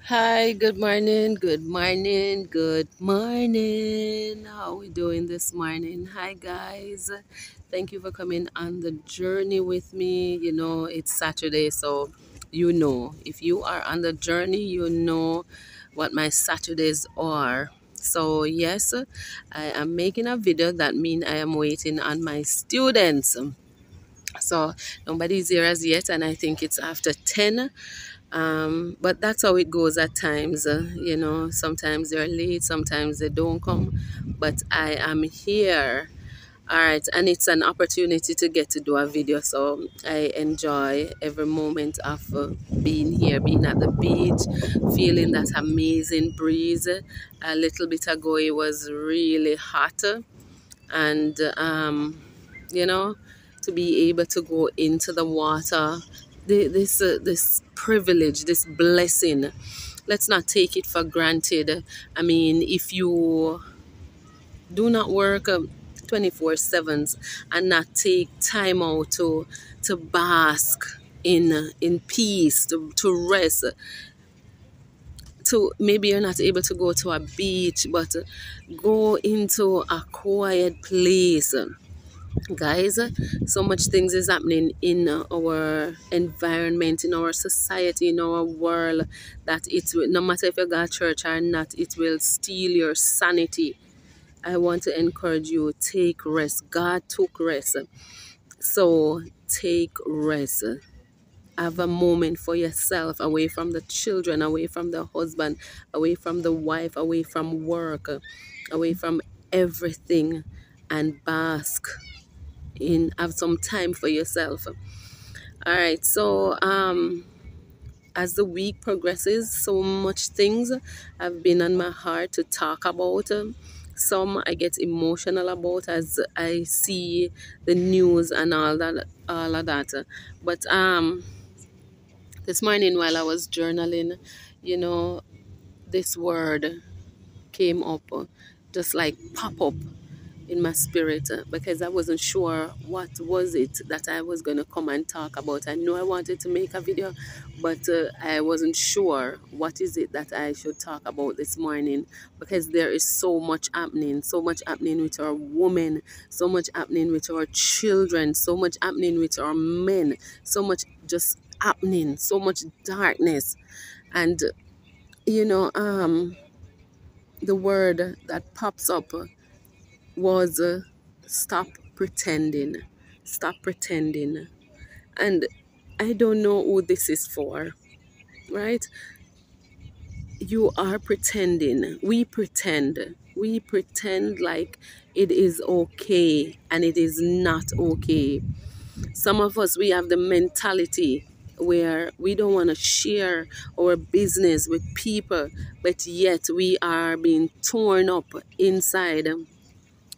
Hi, good morning, good morning, good morning. How we doing this morning? Hi guys. Thank you for coming on the journey with me. It's Saturday, so if you are on the journey, you know what my Saturdays are. So yes, I am making a video that means I am waiting on my students. So nobody's here as yet, and I think it's after 10. But that's how it goes at times. Sometimes they're late, sometimes they don't come, but I am here. All right, and it's an opportunity to get to do a video, so I enjoy every moment of being here, being at the beach, feeling that amazing breeze. A little bit ago, it was really hot, and you know, to be able to go into the water, this privilege, this blessing, let's not take it for granted. I mean, if you do not work 24/7 and not take time out to bask in peace, to rest, to maybe you're not able to go to a beach, but go into a quiet place. Guys, so much things is happening in our environment, in our society, in our world, that it will, no matter if you go to church or not, it will steal your sanity. I want to encourage you, take rest. God took rest, so take rest. Have a moment for yourself, away from the children, away from the husband, away from the wife, away from work, away from everything, and bask in, have some time for yourself. All right, so as the week progresses, so much things have been on my heart to talk about. Some I get emotional about as I see the news and all of that. But this morning while I was journaling, you know, this word came up, just like pop up in my spirit, because I wasn't sure what was it that I was going to come and talk about. I know I wanted to make a video, but I wasn't sure what is it that I should talk about this morning, because there is so much happening with our women, so much happening with our children, so much happening with our men, so much just happening, so much darkness. And the word that pops up was stop pretending. Stop pretending. And I don't know who this is for, right? You are pretending. We pretend. We pretend like it is okay, and it is not okay. Some of us, we have the mentality where we don't want to share our business with people, but yet we are being torn up inside.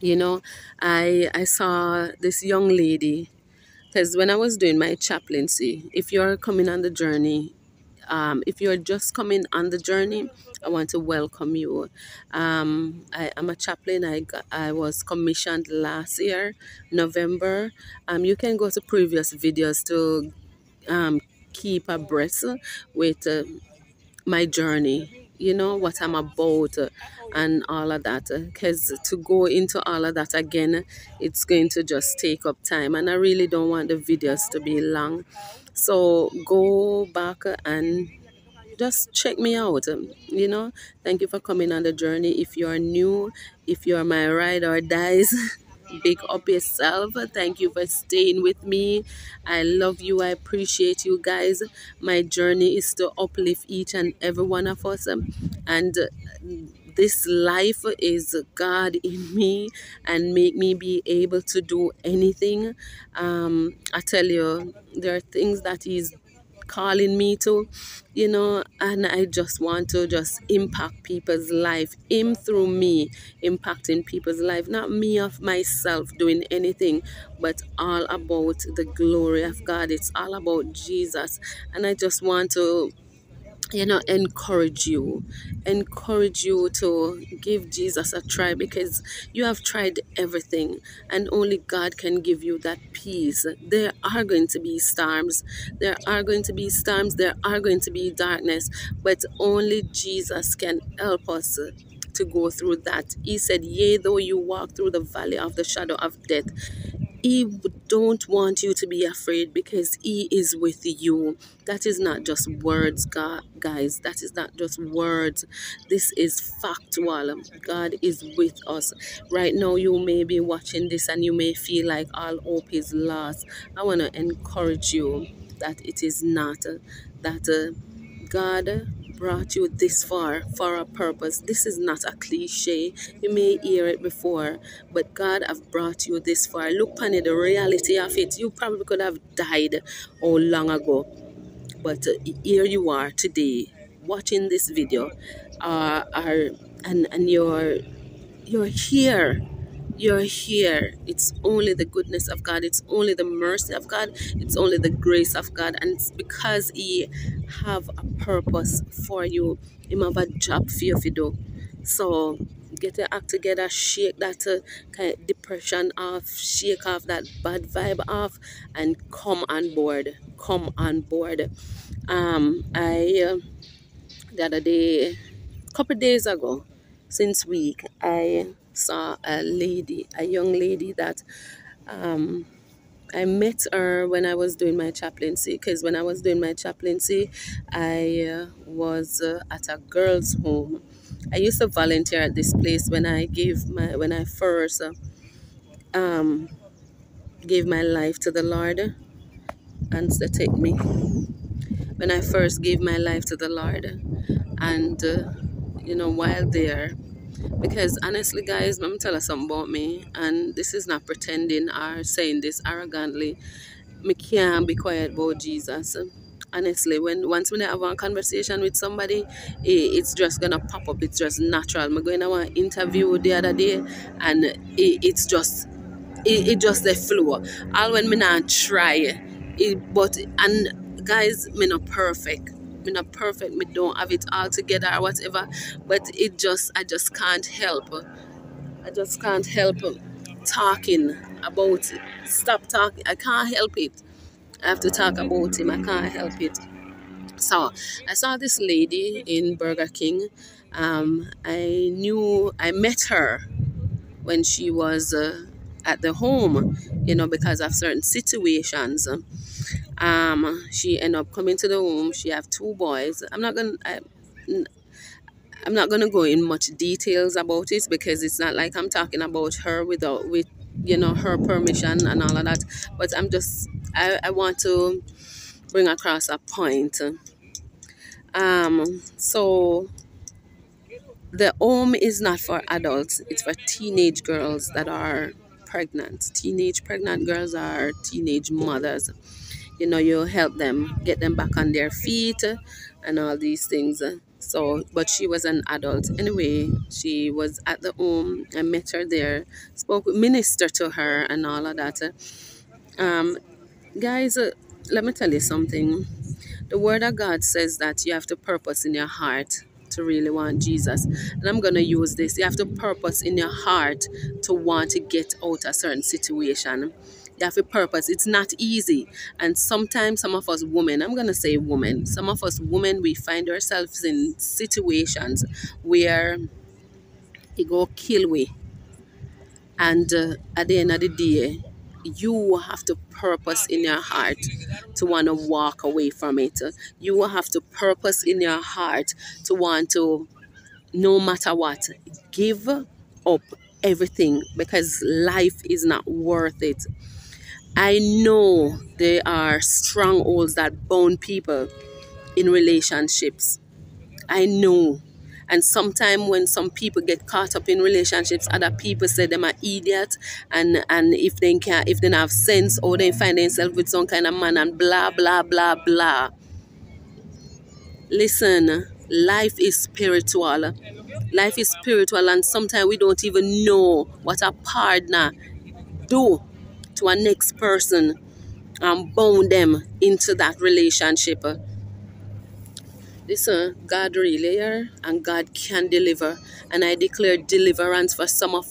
You know, I saw this young lady, because when I was doing my chaplaincy, if you're coming on the journey, if you're just coming on the journey, I want to welcome you. I am a chaplain. I was commissioned last year, November. You can go to previous videos to um, keep abreast with my journey, what I'm about, and all of that. Because to go into all of that again, it's going to just take up time, and I really don't want the videos to be long. So go back and just check me out. Thank you for coming on the journey. If you're new, if you're my ride or dies, big up yourself. Thank you for staying with me. I love you. I appreciate you guys. My journey is to uplift each and every one of us. And this life is God in me, and make me be able to do anything. I tell you, there are things that He's calling me to, and I just want to just impact people's life, Him through me impacting people's life, not me of myself doing anything, but all about the glory of God. It's all about Jesus, and I just want to encourage you to give Jesus a try, because you have tried everything and only God can give you that peace. There are going to be storms, there are going to be darkness, but only Jesus can help us to go through that. He said, yea, though you walk through the valley of the shadow of death, he don't want you to be afraid, because he is with you. That is not just words, guys. That is not just words. This is factual. God is with us. Right now, you may be watching this and you may feel like all hope is lost. I want to encourage you that it is not. That God brought you this far for a purpose. This is not a cliche. You may hear it before, but God have brought you this far. Look upon it, the reality of it. You probably could have died long ago, but here you are today, watching this video, and you're here. You're here. It's only the goodness of God. It's only the mercy of God. It's only the grace of God. And it's because He have a purpose for you. He have a job for you to do. So get your act together. Shake that kind of depression off. Shake off that bad vibe off, and come on board. Come on board. I the other day, couple days ago, since week, I saw a young lady that I met her when I was doing my chaplaincy. Because when I was doing my chaplaincy, I was at a girls' home. I used to volunteer at this place when I first um, gave my life to the Lord. And to take me when I first gave my life to the Lord, and while there. Because honestly, guys, let me tell you something about me, and this is not pretending or saying this arrogantly. Me can't be quiet about Jesus. Honestly, when I have a conversation with somebody, it's just gonna pop up. It's just natural. I'm going to an interview the other day, and it's just it just the flow. All when me not try, and guys, me not perfect. Me not perfect. Me don't have it all together or whatever. But I just can't help. I just can't help talking about it. Stop talking. I can't help it. I have to talk about him. I can't help it. So I saw this lady in Burger King. I met her when she was at the home, because of certain situations. She ended up coming to the home. She have two boys. I'm not gonna go in much details about it, because it's not like I'm talking about her with her permission and all of that. But I want to bring across a point. So the home is not for adults. It's for teenage girls that are pregnant. Teenage pregnant girls are teenage mothers. You help them, get them back on their feet and all these things. So, but she was an adult. Anyway, she was at the home. I met her there, minister to her and all of that. Um, Guys, let me tell you something. The word of God says that you have to purpose in your heart to really want Jesus. And I'm going to use this. You have to purpose in your heart to want to get out a certain situation. You have to purpose. It's not easy. And sometimes some of us women, I'm going to say women, some of us women, we find ourselves in situations where it go kill we. And at the end of the day, you have to purpose in your heart to want to walk away from it. You have to purpose in your heart to want to, no matter what, give up everything, because life is not worth it. I know there are strongholds that bound people in relationships. I know. And sometimes when some people get caught up in relationships, other people say them are idiot, and if they can, if they don't have sense, or they find themselves with some kind of man and blah blah blah blah. Listen, life is spiritual. Life is spiritual, and sometimes we don't even know what a partner do to a next person and bound them into that relationship. Listen, God really here, and God can deliver. And I declare deliverance for some of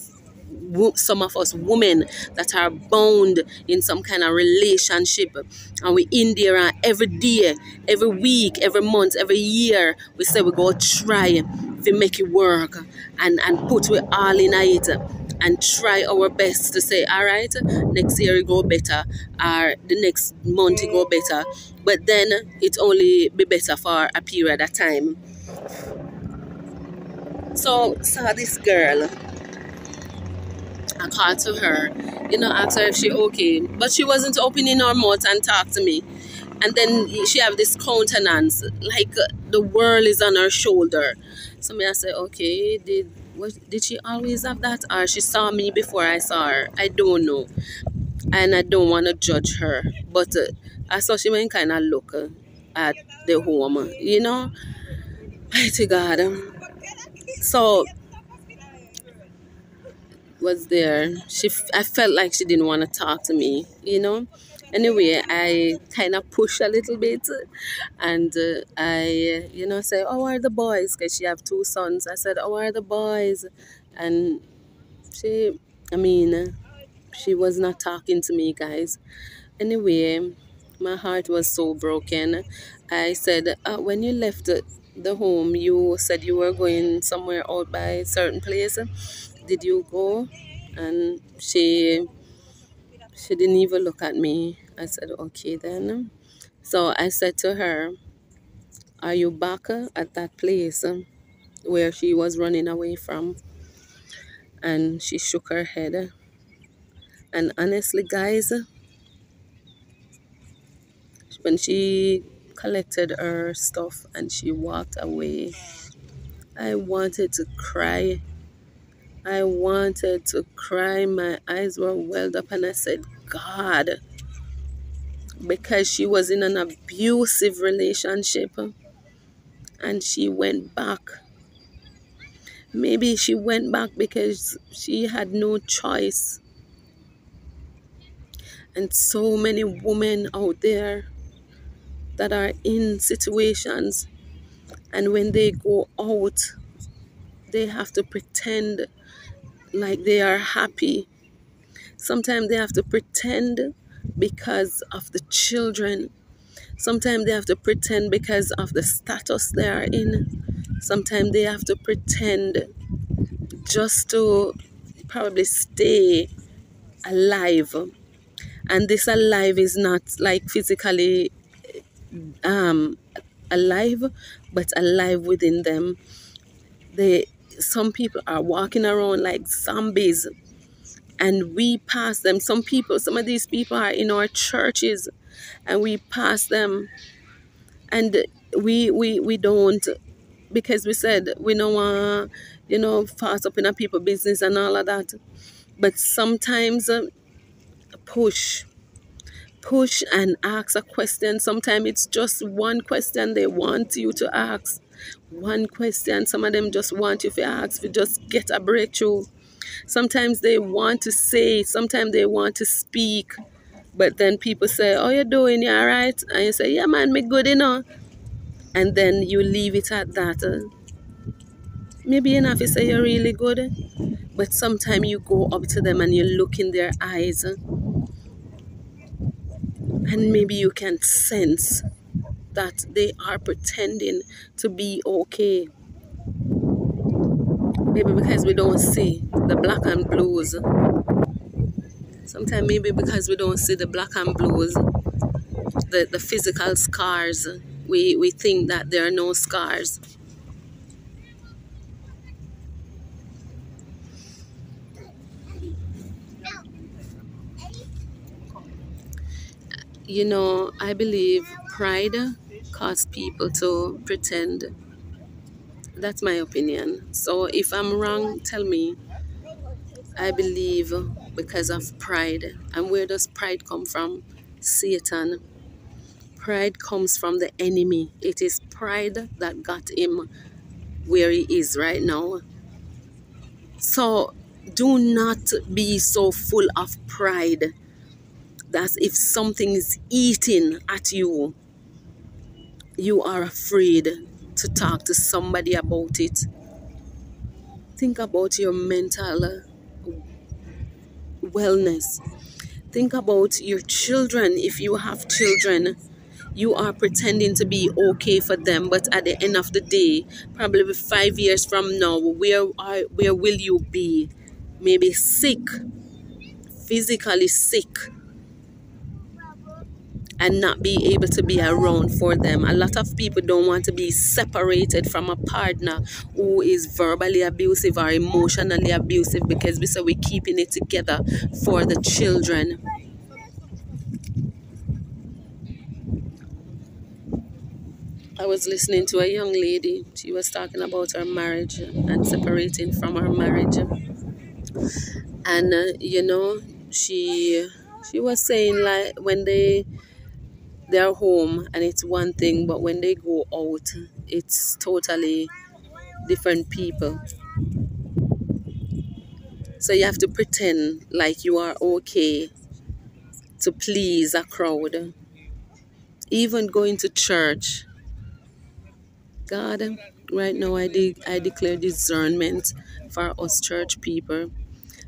us women that are bound in some kind of relationship, and we in there, and every day, every week, every month, every year we say we go try to make it work, and put we all in it, and try our best to say, all right, next year it go better, or the next month it go better, but then it only be better for a period of time. So saw this girl, I called to her, asked her if she okay, but she wasn't opening her mouth and talk to me. And then she have this countenance like the world is on her shoulder. So me I say, okay, did she always have that, or she saw me before I saw her? I don't know, and I don't want to judge her, but I saw she went kind of look at the home. Mighty God. So was there. I felt like she didn't want to talk to me. Anyway, I kind of push a little bit, and I say, "Oh, are the boys?" Because she have two sons. I said, "Oh, are the boys?" And she, I mean, she was not talking to me, guys. Anyway, my heart was so broken. I said, when you left the home, you said you were going somewhere out by a certain place. Did you go? And she didn't even look at me. I said, okay then. So I said to her, are you back at that place where she was running away from? And she shook her head. And honestly, guys, when she collected her stuff and she walked away, I wanted to cry. I wanted to cry. My eyes were welled up, and I said, God, because she was in an abusive relationship and she went back. Maybe she went back because she had no choice. And so many women out there that are in situations, and when they go out, they have to pretend like they are happy. Sometimes they have to pretend because of the children. Sometimes they have to pretend because of the status they are in. Sometimes they have to pretend just to probably stay alive. And this alive is not like physically alive, but alive within them. Some people are walking around like zombies, and we pass them. Some of these people are in our churches, and we pass them, and we don't, because we said we don't want fast up in a people business and all of that. But sometimes push and ask a question. Sometimes it's just one question they want you to ask. One question. Some of them just want you to ask to just get a breakthrough. Sometimes they want to say, sometimes they want to speak, but then people say, "Oh, you doing? You all right?" And you say, "Yeah, man, me good, And then you leave it at that. Maybe you have to say you're really good, but sometimes you go up to them and you look in their eyes, and maybe you can sense that they are pretending to be okay. Maybe because we don't see the black and blues. Sometimes maybe because we don't see the black and blues, the physical scars, we think that there are no scars. I believe pride causes people to pretend. That's my opinion. So if I'm wrong, tell me. I believe because of pride. And where does pride come from? Satan. Pride comes from the enemy. It is pride that got him where he is right now. So do not be so full of pride that if something is eating at you, you are afraid. to talk to somebody about it. Think about your mental wellness. Think about your children. If you have children, you are pretending to be okay for them, but at the end of the day, probably 5 years from now, where will you be? Maybe sick, physically sick, and not be able to be around for them. A lot of people don't want to be separated from a partner who is verbally abusive or emotionally abusive, because we say we're keeping it together for the children. I was listening to a young lady. She was talking about her marriage and separating from her marriage. And, she was saying, like, when they're home and it's one thing, but when they go out, it's totally different people. So you have to pretend like you are okay to please a crowd. Even going to church. God, right now I declare discernment for us church people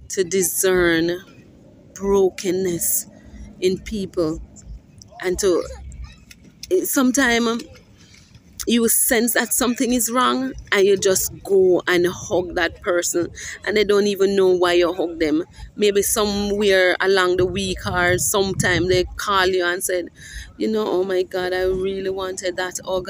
to discern brokenness in people, and to sometimes you sense that something is wrong and you just go and hug that person, and they don't even know why you hug them. Maybe somewhere along the week or sometime they call you and said, oh my God, I really wanted that hug.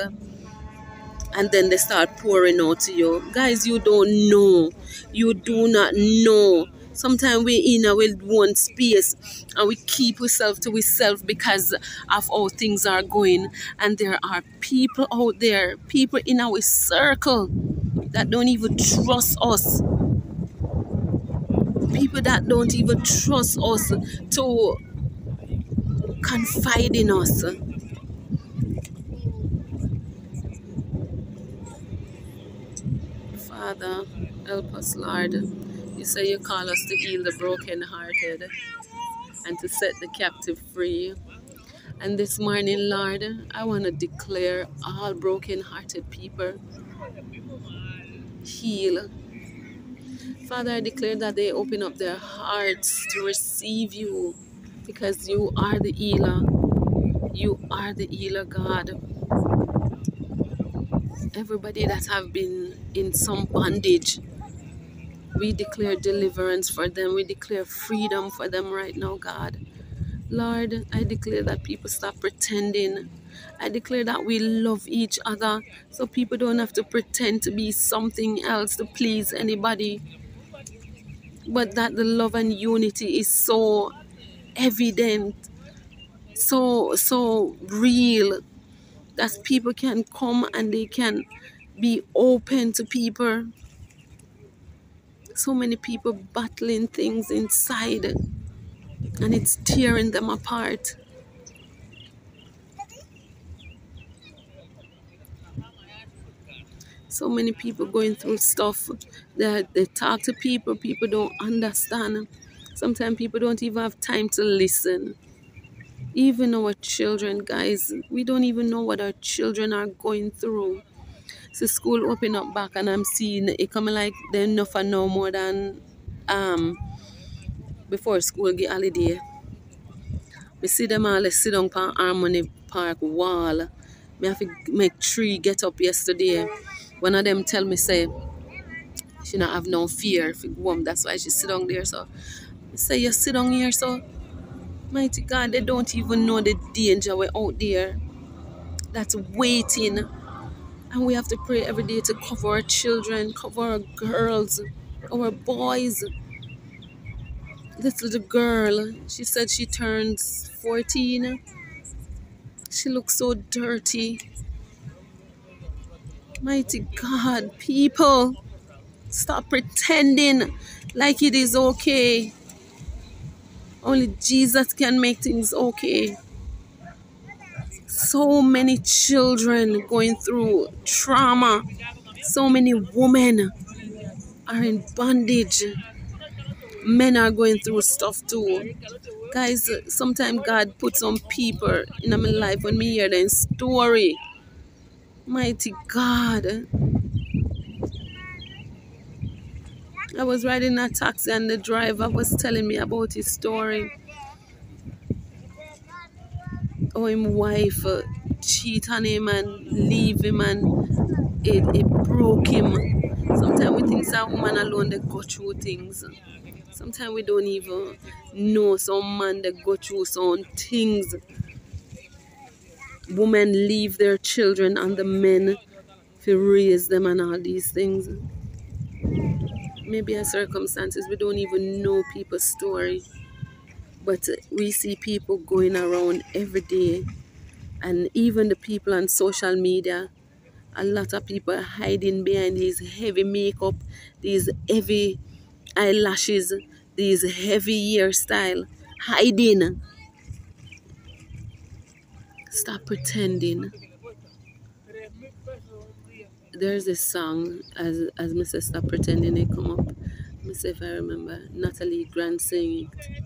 And then they start pouring out to you. Guys, you don't know. You do not know. Sometimes we in our one space and we keep ourselves to ourselves because of how things are going. And there are people out there, people in our circle that don't even trust us. People that don't even trust us to confide in us. Father, help us, Lord. You say you call us to heal the brokenhearted and to set the captive free. And this morning, Lord, I want to declare all brokenhearted people heal. Father, I declare that they open up their hearts to receive you, because you are the healer. You are the healer, God. Everybody that have been in some bondage, we declare deliverance for them. We declare freedom for them right now, God. Lord, I declare that people stop pretending. I declare that we love each other, so people don't have to pretend to be something else to please anybody. But that the love and unity is so evident, so real, that people can come and they can be open to people. So many people battling things inside, and it's tearing them apart. So many people going through stuff that they talk to people, people don't understand. Sometimes people don't even have time to listen. Even our children, guys, we don't even know what our children are going through. So school open up back and I'm seeing it coming like they're enough and no more than before school get holiday. We see them all sit down on Harmony Park wall. Me have to make 3 get up yesterday. One of them tell me say she not have no fear if it warm. That's why she sit down there. So I say you sit down here, so mighty God, they don't even know the danger we're out there that's waiting. And we have to pray every day to cover our children, cover our girls, our boys. This little girl, she said she turns 14. She looks so dirty. Mighty God, people, stop pretending like it is okay. Only Jesus can make things okay. So many children going through trauma. So many women are in bondage. Men are going through stuff too. Guys, sometimes God puts some people in my life when me hear their story. Mighty God. I was riding a taxi and the driver was telling me about his story. How his wife cheat on him and leave him, and it broke him. Sometimes we think some woman alone they go through things. Sometimes we don't even know some man that go through some things. Women leave their children and the men to raise them and all these things. Maybe a circumstances we don't even know people's story. But we see people going around every day, and even the people on social media, a lot of people are hiding behind these heavy makeup, these heavy eyelashes, these heavy hairstyle, hiding. Stop pretending. There's this song, as Mr. Stop Pretending, it come up. Let me see if I remember. Natalie Grant singing it.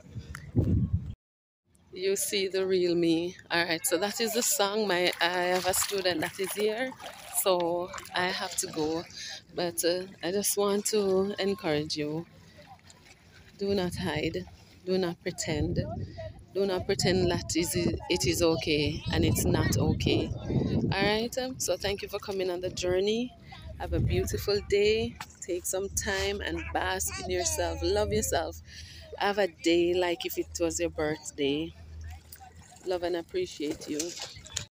You see the real me. All right, so that is the song. I have a student that is here, so I have to go. But I just want to encourage you. Do not hide. Do not pretend. Do not pretend that it is okay and it's not okay. All right. So thank you for coming on the journey. Have a beautiful day. Take some time and bask in yourself. Love yourself. Have a day like if it was your birthday. Love and appreciate you.